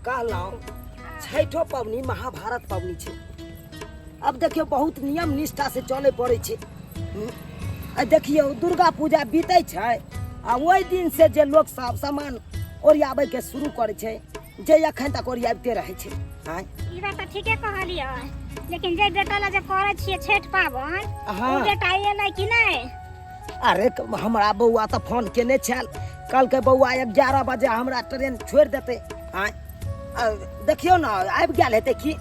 कहलौं छठो पबनी महाभारत पबनी छे। अब देखियो बहुत नियम निष्ठा से चले पड़े छे। देखियो दुर्गा पूजा बीते छे आ वही दिन से जे लोग सब सामान ओरियाबे के शुरू करे छे, जे अखन तक ओरियाबते रहे छे। हां ई बात त ठीके कहलिए, लेकिन जे बेटा ला जे करे छिए छठ पावन, ओ बेटा एलै कि नहीं? अरे हमरा बउआ तो फोन केने छल, कल के बउआ 11 बजे हमरा ट्रेन छोड़ देते। हां देखियो ना आबि गेल हेते कि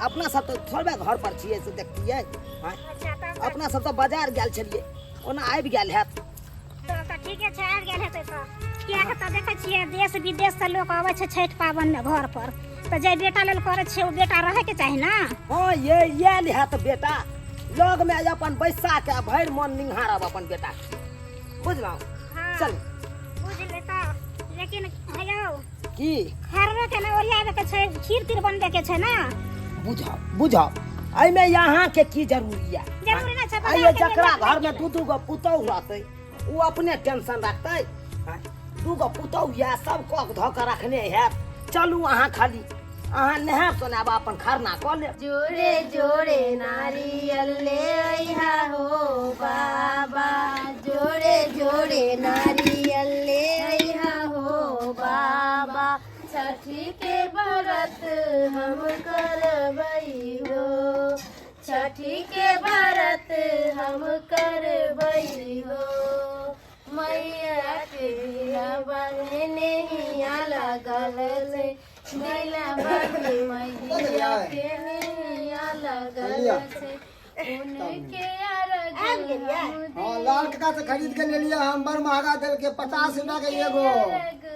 अपना सब तो थोड़बे घर पर छिए से देखतिए। अपना सब तो बाजार गेल छलिए, ओना आबि गेल हैत तो ठीके छै, आबि गेल हेते तो किया के त देखे छिए देश विदेश से लोग आवे छै छठ पावन में घर पर, तो जे बेटा लेल करे छै ओ बेटा रहे के चाही ना। हां ये आयल हैत बेटा लग में अपन बैसा के भर मन निहारब अपन बेटा, बुझलौ? चल बुझ ले त, लेकिन हेयौ की खरवे के ना ओरियाबे के छै, खीर तीर बनबे के छै ना। बुझाओ आई में यहाँ के की जरूरी है? जरूरी ना छै, आइए जकरा घर में दू गो पुतौ रहते वो अपने टेंशन रखते। दू गो पुतौ या सब को धो के रखने है। चलू अहाँ खाली अहाँ नहा सोनाब अपन खरना क ले। जोड़े जोड़े नारियल ले आइहा हो बाबा, जोड़े जोड़े नारियल ले आइहा हो बाबा, छठी के व्रत हम करबई हो, छठी के व्रत हम करबई हो, मैया के बहने हिया लगल से दिला बनी मैया के हिया लगल से उनके हाँ लाल कका से खरीद के ले लिया हम, बड़ महंगा दिल के 50 रुपया के एगो,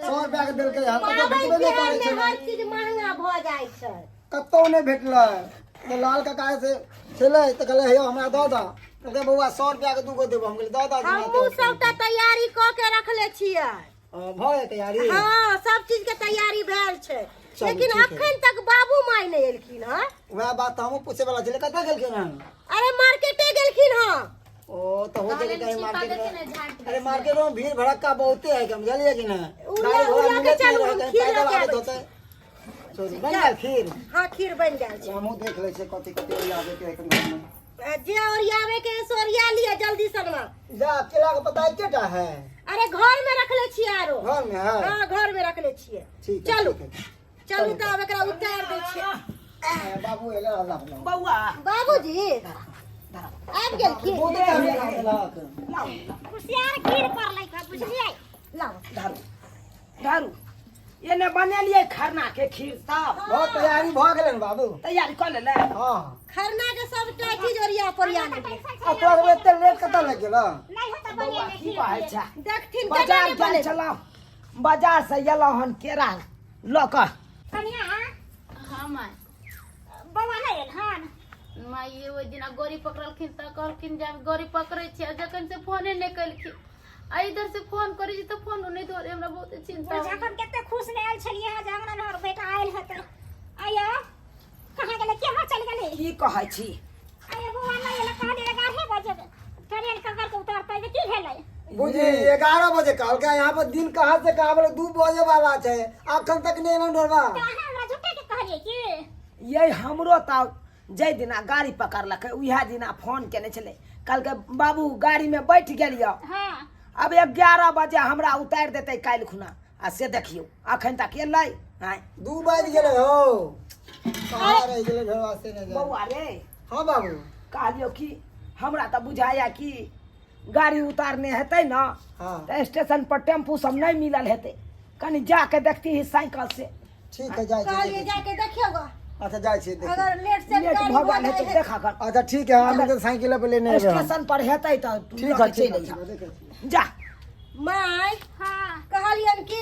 100 रुपया के दिल के हम कतो भेटबे नहीं करे छै। हर चीज महंगा भ जाय छै, कतो नहीं भेटले। तो लाल कका से छले त कहले हे हमरा द द, कहले बउआ 100 रुपया के दूगो देब, हम कहले द द। हमहु सबटा तैयारी क के रखले छियै। भए तैयारी? हां सब चीज के तैयारी भेल छै, लेकिन अखन तक बाबू माय नहीं एलखिन हां। वह बात हमहु पूछे वाला छले, कतऽ गेलखिन हन? अरे मार्केटे गेलखिन हां। ओ तो हो जाए कहीं मार्केट में। अरे मार्केट में भीड़ भड़का बहुते है, हम जानिए कि ना गाड़ी घोड़ा मिले चलू हम खीर लेके होते। चोरी बन गेल खीर? हां खीर बन गेल छै। हमहु देख ले छै कथि कथि आवे के एक घर में। जे ओरियावे के सोरिया लिया जल्दी सगना जा, केला के पता केटा है? अरे घर में रख ले छियै, आरो घर में है? हां घर में रख ले छियै। ठीक है चलू चलू त अब एकरा उतार दे छियै। बाबू एला अल्लाह बउआ बाबूजी आबि गेल खीर। बोले हम लाओ कुसियार खीर कर लै का, बुझलियै? लाओ दारू एने बनेलिए खरना के खीर सब बहुत तैयारी भ गेलै बाबू, तैयारी कर ले। हां खरना के सबटा चीज ओरिया परिया ले अब तो एते लेट कतऽ लग गेल? नहीं होता बउआ बनिए की कहै छै? देखथिन बाजार केना गेल छलौ, बाजार से एलौ हन केरा ल क। कनिया हाँ माय बउआ नहीं एल हन? माय ये वो दिना गोरी पकड़लखिन त कहलखिन जब गोरी पकड़े छी, जखन से फोने नहीं कलखिन, आ इधर से फोन करी छी त फोन नहीं धरे, हमरा बहुत चिंता हो। जखन केते खुश ने आयल छलिए ह, जंगना में हमर बेटा आयल हत। आयो कहां गेले, केना चल गेले? की कहै छी? आयो बउआ नहीं एल, कहले 11 बजे ट्रेन ककर के उतरतै त की भेलै? बुझी 11 बजे कहलकै, यहाँ पर दिन कहाँ से कहाँ बोले 2 बजे वाला छै, अखन तक नहीं एलन डरवा। कहां हमरा झूठे के कहलिए की? ये हमरो त जै दिना गाड़ी पकड़लकै उहे दिना फोन केने छले, कहलकै बाबू गाड़ी में बैठ गेलियो, हां अब 11 बजे हमरा उतार देते काल्हि खुना। आ से देखियो अखन तक एलै। हां 2 बज गेलै हो, कहाँ रह गेलै घरवा से नहीं जा। बउआ रे हां बाबू कहलियो कि हमरा त बुझाया कि गाड़ी उतारने हेतै न, हां त स्टेशन पर टेम्पू सब नहीं मिलल हेतै, कनी जाके देखती ही साइकिल से। ठीक है जाय कहलिए छी। जाके देखियोगा, अच्छा जाय छी देख। अगर लेट से लेट गाड़ी भगवान हो हेतै जाए देखा कर। अच्छा ठीक है, हम तो साइकिल पे लेने आबे। स्टेशन पर हेतै त ठीक है चलि ठीक है जा। देखे जा माय हां कहलियन कि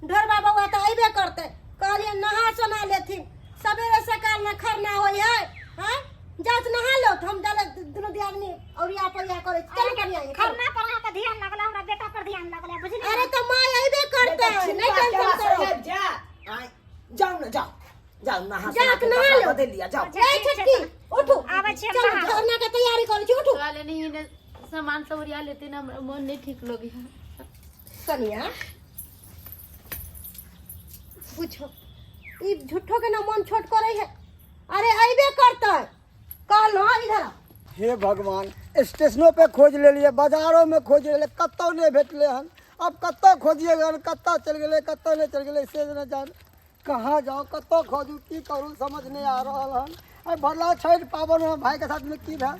ढोरबा बउआ त अइबे करते, कहलियन नहा सोना लेथिन, सवेरे सकाल में खरना होय है। हां जात नहा लो त हम डाले दुनु दियादनी औरिया परिया करे चल कनिया खरना पर अहाँ के ध्यान लगला, हमरा बेटा पर ध्यान लगला, बुझलियै? अरे तो माय अइबे करते, नहीं टेंशन करो। जा जाओ न जाओ जाओ नहा जाक नहा लो, बदल लिया जाओ। ए छटकी उठो, आबै छी चलो नहा। खरना के तैयारी करै छी, उठो। काले नहीं ने सामान सब उरिया लेते ना, हमरा मन नहीं ठीक लगे। कनिया पूछो ई झूठो के ना मन छोट करे है। अरे अइबे करतै कल ना इधर। हे भगवान, स्टेशनों पे खोज ले लिए, बाजारों में खोज ले लिए, कत्तो नहीं भेटले हन। अब कत्तो खोजिएगा, कत्ता चल गए, कत्तो नहीं चल गए, से न जान कहाँ जाओ, कत्तो खोजू, की करूँ समझ नहीं आ रहा हन। अरे भला छठ पावन में भाई के साथ में की था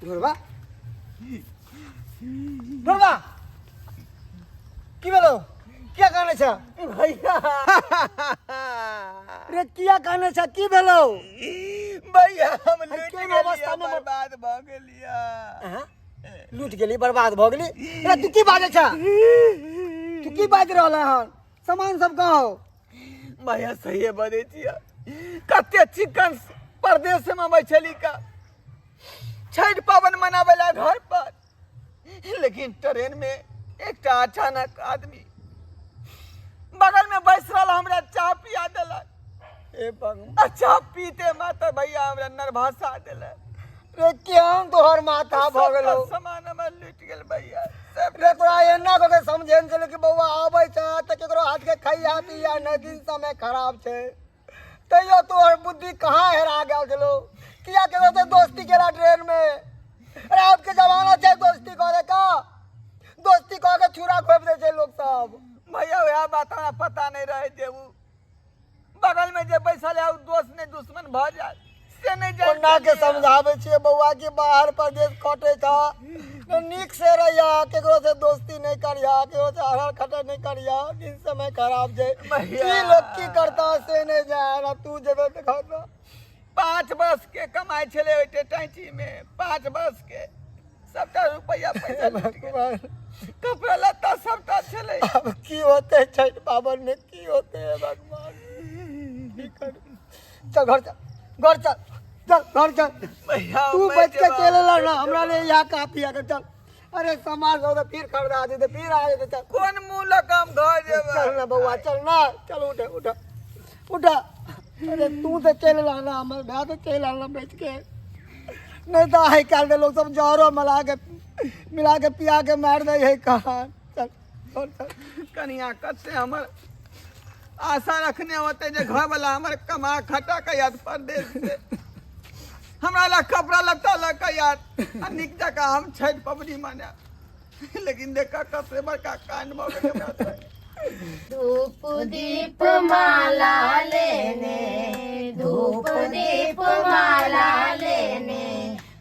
ढोरबा ढोरबा की बोलो क्या कहने छ भैया रे क्या कहने छ की भेलो भैया हम लूट केहन गेलियै, अवस्था में बर्बाद भ गेलियै। लूट गेली, बर्बाद भ गेली। रे तू की बाजे छ, तू की बाज रहल हन, सामान सब कहाँ हो? भैया सही बजे छियै, कते चिकन परदेश में अबै छली का छठ पावन मनावे ला घर पर, लेकिन ट्रेन में एक अचानक आदमी बगल में बैस रहा हमरा चाय पिया देलक। ए भगवान, चाय पीते मात्र भैया हमरा नर्वसा देलक। रे केहन तोहर माथा भ गेलो सामान हमर लूट गेल भैया सब। रे तोरा एना को के समझेन चले कि बौआ आबै छ त केकरो हाथ के खैया पिया न, दिन समय खराब छै, तैयो तोहर बुद्धि कहाँ हेरा गेल छलो? किया केकरो से दोस्ती केला ट्रेन में? अरे अब के जमाना छै दोस्ती करे का, दोस्ती कह के छुरा खोप दे छै लोग सब। भैया वह बात हमरा पता नहीं रहे जे उ बगल में जे बैसल है उ दोस्त ने दुश्मन भ जाए से नहीं जान। कोना के समझावे छिए बौआ कि बाहर प्रदेश कटे था, नीक से रहिया, केकरो से दोस्ती नहीं करिया, केकरो से हरर खटर नहीं करिया, दिन समय खराब छै। की लोग की करता से नहीं जाए ना, तू जेबे देखा 5 वर्ष के कमाई छले ओते टाइची में, 5 वर्ष के सबटा रुपया पैसा लूट गेल। कपड़ा लत्ता सबटा छले। अब की होते छठ पावन में, की होते है भगवान, की कर। चल घर चल, घर चल, चल घर चल। भैया तू मैं बच के जवाब चले ला ना, दे हमरा लिए यहाँ काफी है। चल, अरे सामान हो तो फिर खरीदा दे, फिर आ जाते। चल कौन मुंह लगाम घर जेबे? चल ना बउआ, चल ना, चल उठ उठ उठ। अरे तू तो चल ला ना, हमारे भाई तो चल ला बेच के, नहीं तो आई काल के लोग सब जहरो मिला के पिया के मार दे है कहाँ। चल और चल। कनिया कते हमर आशा रखने होते जे घर वाला हमर कमा खटा के याद परदेश से हमरा ला कपड़ा लत्ता ला के याद अनिक जगह हम छठ पबनी माने, लेकिन देखा कते बड़का कांड भ गेल हमरा से। धूप दीप माला लेने, धूप दीप माला लेने,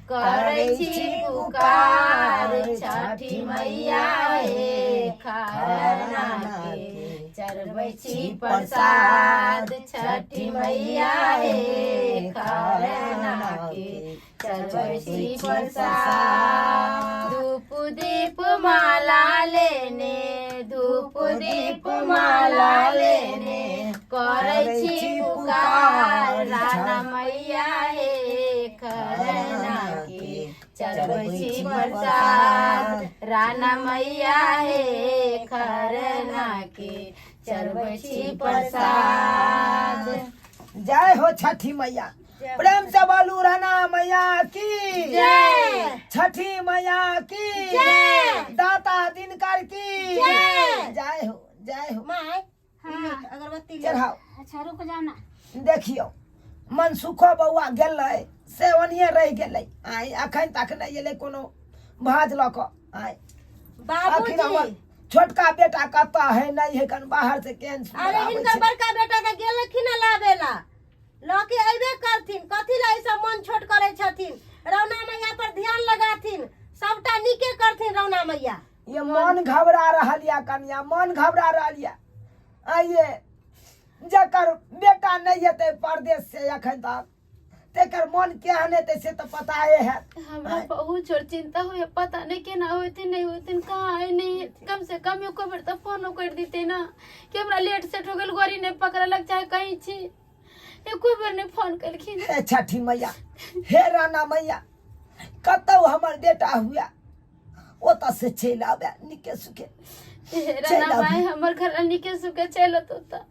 करै छी पुकार छठी मैया हे खरना के, चढ़बै छी प्रसाद छठी मैया हे खरना के, चढ़बै छी प्रसाद। धूप दीप माला लेने, धूप दीप माला लेने, करै छी पुकार राना मैया हे खरना के, चढ़बै छी प्रसाद राना मैया हे खरना के, चढ़बै छी प्रसाद। जय हो छठी मैया, प्रेम से बोलू राना मैया की जय, छठी मैया की जय, दाता दिनकर की जय। जय हो, जय हो। माय हाँ। अगरबत्ती ले। चढ़ाओ। अच्छा रुक जाओ ना। देखियो मनसुखो बौआ गेलै से ओनिए रह गेलै, आई अखन तक नहीं एलै कोनो भाज लऽ कऽ। आई आखिर हमर बाबूजी, छोटका बेटा कतऽ है नहीं है, कन बाहर से केहन सुन अरे आबै हिनकर छै। बड़का बेटा के गेलखिन लाबेला, लके अइबे करथिन, कथी ला ऐसा मन छोट करे छथिन? रौना मैया पर ध्यान लगाथिन, सबटा नीके करथिन रौना मैया। ये मन घबरा रहल या कन्या, मन घबरा रहल या। आइए जकर बेटा नहीं हेतै परदेश से अखन तक, तेकर मन केहन हेतै से तो पता है। हमरा बहुत जोर चिंता हुए, पता नहीं केना होते नहीं होते, कहाँ है नहीं, कम से कम एको बेर तो फोन कर देते ना कि हमरा लेट सेट हो गेल, गाड़ी नहीं पकड़लक चाहे कहीं छी, एको बेर नहीं फोन करखिन। हे छठी मैया, हे राना मैया, कतौ हमर बेटा हुआ ओतऽ से चलि आबे निके सुखे। राना भाई हमर घर निके सुके चलत होता,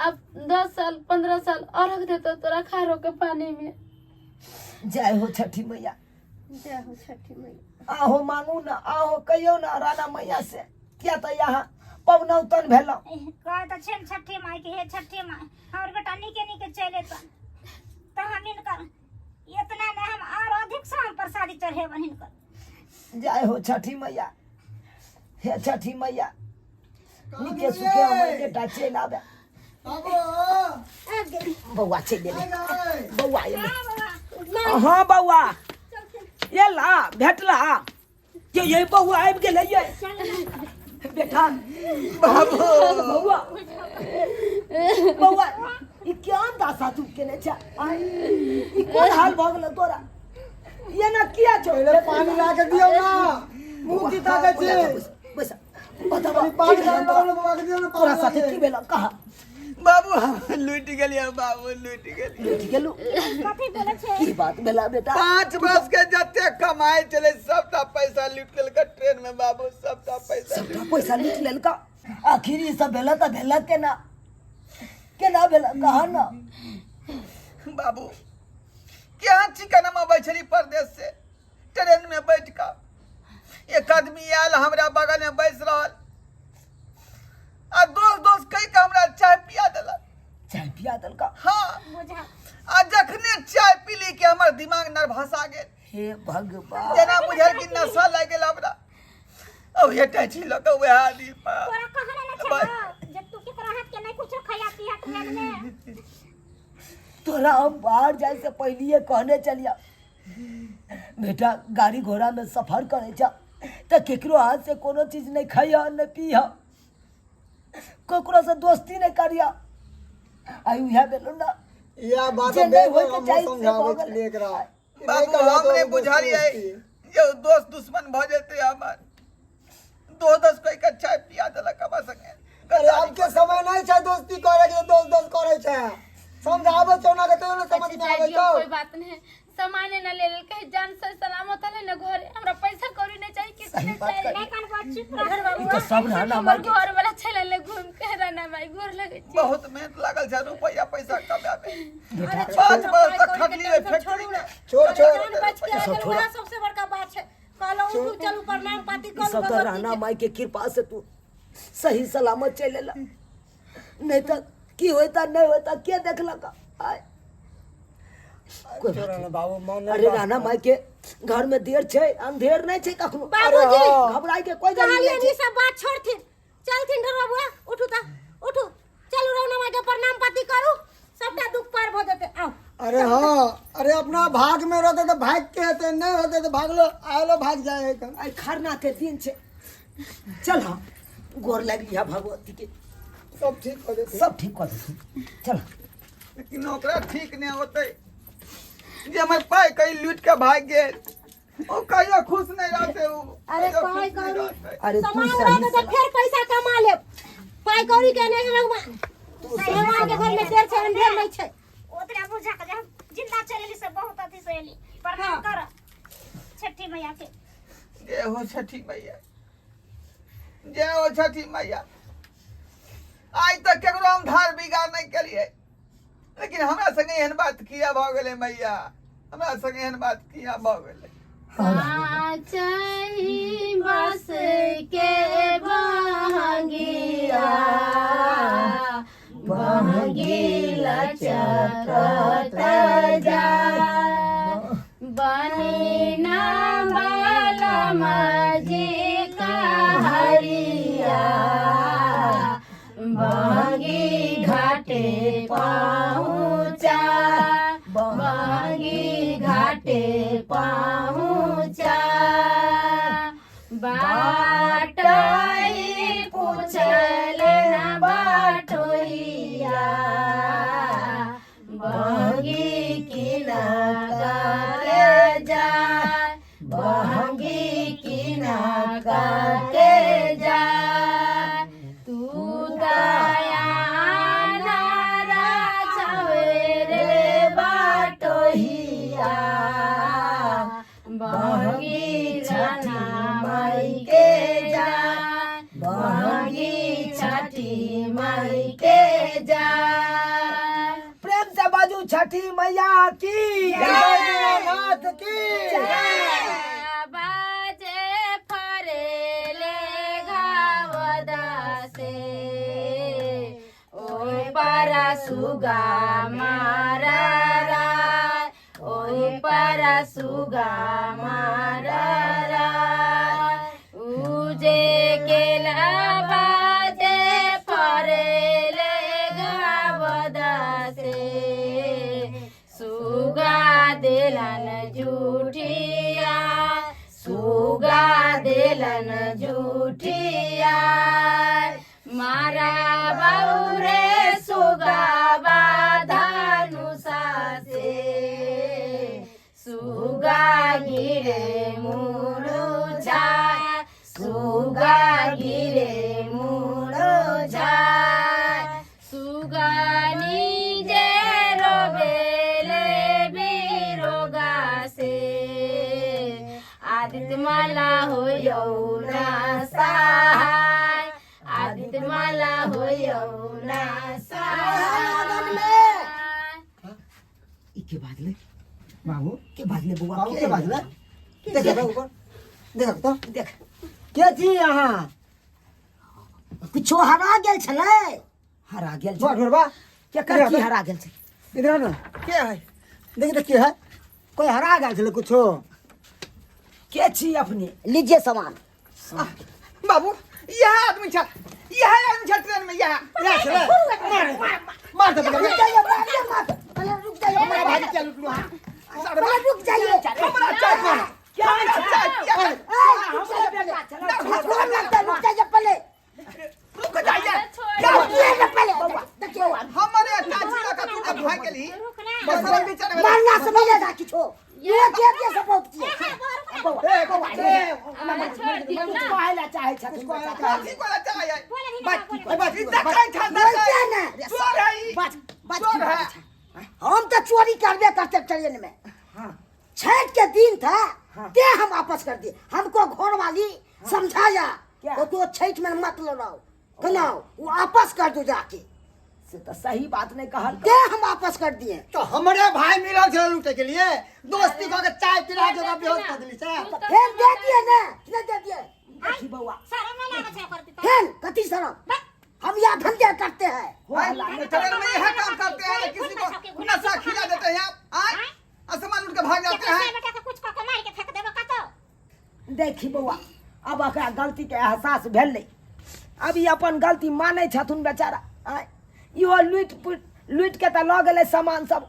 अब 10 साल 15 साल और रख देता तोरा खारो के पानी में। जय हो छठी मैया, जय हो छठी मैया। आहो मांगू ना, आहो कहियो ना राना मैया से, क्या तो यहाँ पवनौतन भेल कह तो छे छठी माई के, हे छठी माई हमर बेटा निके निके चले तो हम इनकर इतना ने हम और अधिक से हम प्रसादी चढ़ेबन इनकर। जय हो छठी मैया, हे छठी मैया निके सुखे हमर बेटा चल आवे। बौआ चल दे बौआ ये हाँ बौआ ये ला भेटला ये बौआ आबि गेलै ये बेटा बौआ बौआ ई क्या दासा तू केने छ ई कोन हाल भ गेल तोरा ये ना किया छो पहले पानी ला के दियो ना मुंह की ताकत छे बस बता पानी ला के दियो ना तोरा साथे की भेल कहा बाबू हम लूट गेलिए, बाबू लूट गेलिए। लूट गेलू कथी बोले छे की बात भेला बेटा 5 वर्ष के जते कमाई चले सबटा पैसा लूट लेलक ट्रेन में बाबू, सबटा पैसा सबटा पैसा लूट लेलका। आखिर ई सब भेला त भेला केना भेला कहा ना बाबू। क्या चिकन में बैठली परदेश से ट्रेन में बैठ कर एक आदमी आयल हमरा बगल में बैस रहल आ दोस्त कह के हमरा चाय पिया देलक। चाय पिया देलका हाँ बुझा आ जखने चाय पीली के हमर दिमाग नर्वसा गेल, हे भगवान जेना बुझल कि नशा लग गेल हमरा। अब ये टैची लग वह आदमी पर तोरा कहले न छे जब तू केकरा हाथ के नहीं कुछो खाया पिया ट्रेन में। तोरा हम बाहर जाए से पहले कहने चलिया बेटा गाड़ी घोड़ा में सफर करे छ त केकरो हाथ से कोनो चीज नहीं खाइया न पिया, केकरो से दोस्ती नहीं करिया। आई उहे बेलो ना या बात जे नहीं होय के हम चाही से समझावे भगल। छलिए एकरा बाबू हमने बुझालिए ये दोस्त दुश्मन भ जेते हमर। दोस्त कह के चाय पिया देलक हमरा संगे। अरे अब के समय नहीं छै दोस्ती करे के, दोस्त करे छै समझावे चौना के तो समझ में आवे जाइयो, तो कोई बात नहीं, सामान न ले ले कहीं जान से सलामत है ना घर। हमरा पैसा कौड़ी नहीं चाहिए, किसी सही ने बात चाहिए। कर। नहीं कान बात चुप रह ई तो सब रहना हमर मार घर वाला चले ले घूम के रहना भाई गोर लगे छी। बहुत मेहनत लागल छै रुपया पैसा कमाबे। बेटा 5 वर्ष तक खटली है फैक्ट्री में। छोड़ जान छोड़ बच के आ सब गेल, छोड़ा। वहाँ सबसे बड़का बात छै। कहलो उठू चलू प्रणाम पाती ई करू सब तो रहना माई के कृपा से तू सही सलामत चलेला, नहीं तो की होता नहीं होता के देखलका। आय कोई बात छोड़ ना बाबू मन नहीं। अरे राना माई के घर में देर छै अंधेर नहीं छै कखनो। बाबूजी, घबराई के कोई जरूरत कहलिए नहीं जी छै। सब बात छोड़थिन चलथिन घर बाबू उठू ता उठू चलू रौना माई के प्रणाम पाती करू, सबटा दुख पार भ जेते। आओ अरे हाँ, अरे अपना भाग में रहते तो भाग के होते, नहीं होते तो भाग लो आलो भाग जाए कम। आई खरना के दिन छै, चल हाँ गोर लग लिया भगवती के, सब ठीक हो जाते। सब ठीक कर देथिन। चल लेकिन ओकरा ठीक नहीं होते जे हमर पाई कहीं लूट के भाग गेल। ओ कहियो खुश नहीं रहते उ। अरे कहियो पाई खुश नहीं कौड़ी रहते। अरे तू सामान सही रहते तो फिर पैसा कमा ले। पाई कौड़ी के नहीं भगवान सामान के घर में देर छै अंधेर नहीं छै। ओतरा बुझा के हम जिंदा चलेली से बहुत अति से एली प्रणाम कर छठी मैया के। जय हो छठी मैया, जय हो छठी मैया। आज तक केकरो हम धार बिगाड़ नहीं केलिए, लेकिन हमरा संगे एहन बात किया भ गेले मैया, हमरा संगे एहन बात किया भ गेले। चाही बस के बहंगिया बहंगिला चकत जा बनी ना बाला मजी का हरिया बहंगी घाटे पहुँचा बहंगी घाटे पहुँचा बाटई पूछले न बाटोइया बहंगी किना के जा बहंगी किना के जा तू दया नारा छवेरे बाटोहिया बहंगी छना माई के जा बहंगी छठी माई के जा। प्रेम से बाजू छठी मैया की नाथ की बाजे फरेले घावदा से पारा सुगा मारा राय ओही पारा सुगा मारा राय उजे केला बाजे फरेले गावदा से सुगा दिलन झूठिया सुगा दिलन झूठिया मारा बाउरे सुगा बाधानुसा से सुगा गिरे मुरुझा सुगा गिरे मुरुझा सुगा निजे रोबेले बिरोगा से आदित्य माला हो यौना सहाय आदित्य माला हो यौना सहाय के बादले बाबू के बादले बुआ बाबू के बाजला देख बाबू देख तो देख के छी अहाँ कुछो हरा गेल छले हरा गेल बड़ छले बा के कर की हरा गेल छै इधर ना के है देख तो के है कोई हरा गया छले कुछो के छी अपने लीजिए सामान बाबू यह आदमी छा ट्रेन में यह या छले मार दे रुक जाइए पहले रुक जाइए हमारा भाई क्या लुट लो पहले रुक जाइए हमारा चाय क्या चाय रुक जाइए पहले रुक जाइए क्या किए पहले बाबा देखियो हमारे चाची का तू जब भाग गेली बस हम बेचारे में मारना समझेगा किछो ये के सपोर्ट किए बाबा छोड़ दियो ना कहला चाहे छथिन काची को चाय है बात बस इतना खाई बोलते ना चोर है ई। बात बात चोर है हम तो चोरी करबे करते ट्रेन में छठ के दिन था ते हम वापस कर दिए हमको घर वाली समझाया तो छठ में मत लड़ाओ कनाओ वापस कर दो जाके से तो सही बात नहीं कहल ते हम वापस कर दिए तो हमारे भाई मिला छले लूटे के लिए दोस्ती को के चाय पिला के बेहोश कर दिली से फिर दे दिए ना नहीं दे दिए देखी बउआ शर्म नहीं लगे छै करती तो फिर कति शर्म हम यहाँ धंधे करते हैं ट्रेन में यह काम करते हैं किसी को नशा खिला देते हैं आप आसमान उठ के भाग जाते हैं बेटा के कुछ कके मार के फेंक देबो कतो देखी बउआ अब एकरा गलती के एहसास भेल नहीं अभी अपन गलती माने छथुन बेचारा इहो लूट के तो लऽ गेलै सामान सब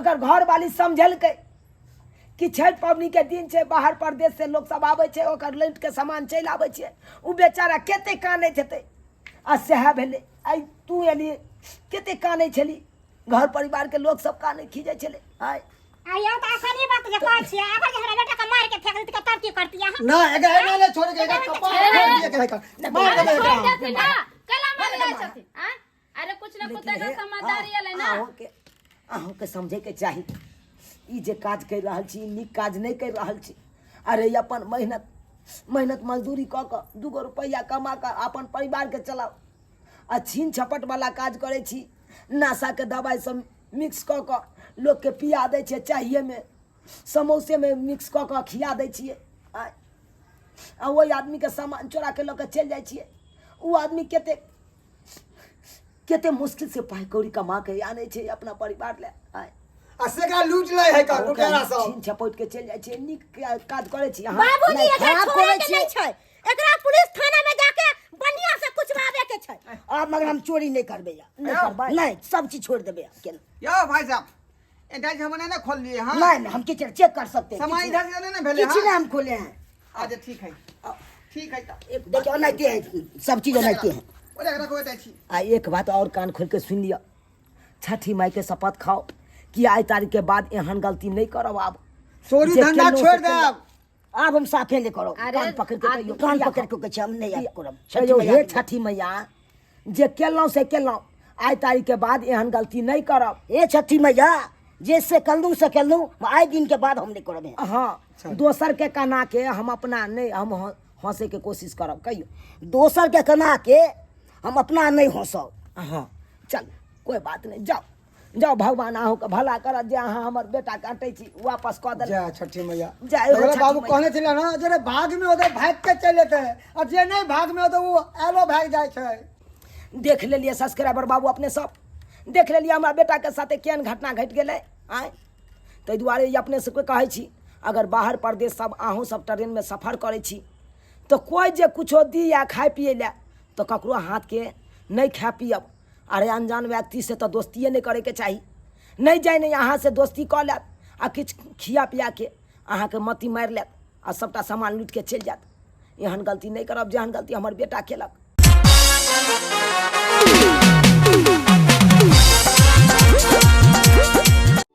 अगर घर वाली समझलकै कि छठ पबनी के दिन छै बाहर प्रदेश से लोग सब आबै छै ओकर लूट के सामान चलि आबै छै उ बेचारा कते कानै हेतै आ सएह भेलै आइ तू एली कते कानै छली घर परिवार के लोग सब कानै खीजै छलै आयो तो आसानी बात जे कहै छियै अगर हमरा बेटा के मार के फेंक देती के तब की करती अहाँ ना एगे ने छोड़ के कपाल फोड़ दिए के मार दे छोड़ देती ना कला मार ले छथि अरे कुछ ना कुछ का समझदारी आले ना अहूँ के समझे के चाही ई जे काज कर रहल छी नीक काज नहीं कर रहल छी अरे अपन मेहनत मजदूरी कऽ कऽ 2 रुपया कमा कऽ अपन परिवार के चलाओ आ छीन छपट वाला काज करे छी नशा के दवाई सब मिक्स कऽ कऽ लोग के पिया दै छै चाहिए में समोसे में मिक्स कऽ कऽ खिया दै छियै आ वही आदमी के सामान चोरा के लऽ के चलि जाइ छियै उ आदमी केते मुश्किल से पाई कौड़ी कमा के आने छै अपना परिवार ले असेगा लूट ले है का लुटेरा सब छीन छपट के चल जाय छै नीक काज करे छी अहाँ बाबूजी नहीं, एकरा खराब छोड़े करे के छी। नहीं छै एकरा पुलिस थाना में जाके बढ़िया से कुछ मावे के छै अब मगर हम चोरी नहीं करबे नहीं करबे नहीं सब चीज छोड़ देबे केना यो भाई साहब एटा हमने ना खोल लिए हां नहीं हम किचन चेक कर सकते हैं सामान इधर से ना भेले किचन हम खोले हैं अच्छा ठीक है तो एक देखो नहीं है सब चीज नहीं है ओरे रखो एटा छी एक बात और कान खोल के सुन लिया छठी माई के शपथ खाओ कि आई तारीख के बाद एहन गलती नहीं करब आब चोरी जे धंधा केलहुँ छोड़ से दे केलहुँ। आब हम साफे नहीं करो अरे, कान पकड़ के कहियो कान पकड़ के कहे हम नहीं करब छठी मैया हे के छठी मैया जे केलहुँ से केलहुँ आई तारीख के बाद एहन गलती नहीं करब हे छठी मैया जैसे कलू से केलहुँ आई दिन के बाद हम नहीं करब हाँ दोसर के कना के हम अपना नहीं हम हंसे के कोशिश करब कहियो दोसर के कना के हम अपना नहीं हंसब हाँ चल कोई बात नहीं जाओ भगवान अहूँ के भला करत जे अहाँ हमर बेटा काटै छी वापस कऽ दे जय छठी मैया जय हो अरे छठी बाबू मैया। कहने छले ना जे भाग में होते भाग के चले थे और जे नहीं भाग में होते वो एलो भाग जाए छै देख लेलिए सब्सक्राइबर बाबू अपने सब देख लेलिए हमरा बेटाके साथे केहन घटना घटि गेलै आँय ताहि दुआरे ई अपने सबके कहै छी अगर बाहर प्रदेश सब अहूँ सब ट्रेनमे सफर करै छी तो कोई जे कुछो दी या खाए पिए लए तो ककरो हाथके नहीं खा पियब। अरे अनजान व्यक्ति से तो दोस्तिए नहीं करे के चाही। नहीं जाए नहीं अहाँ से दोस्ती कऽ लेत आ किछु खिया पिया के अहाँके मती मारि लेत आ सबटा सामान लूट के चलि जायत। एहन गलती नहीं करब जेहन गलती हमर बेटा केलक।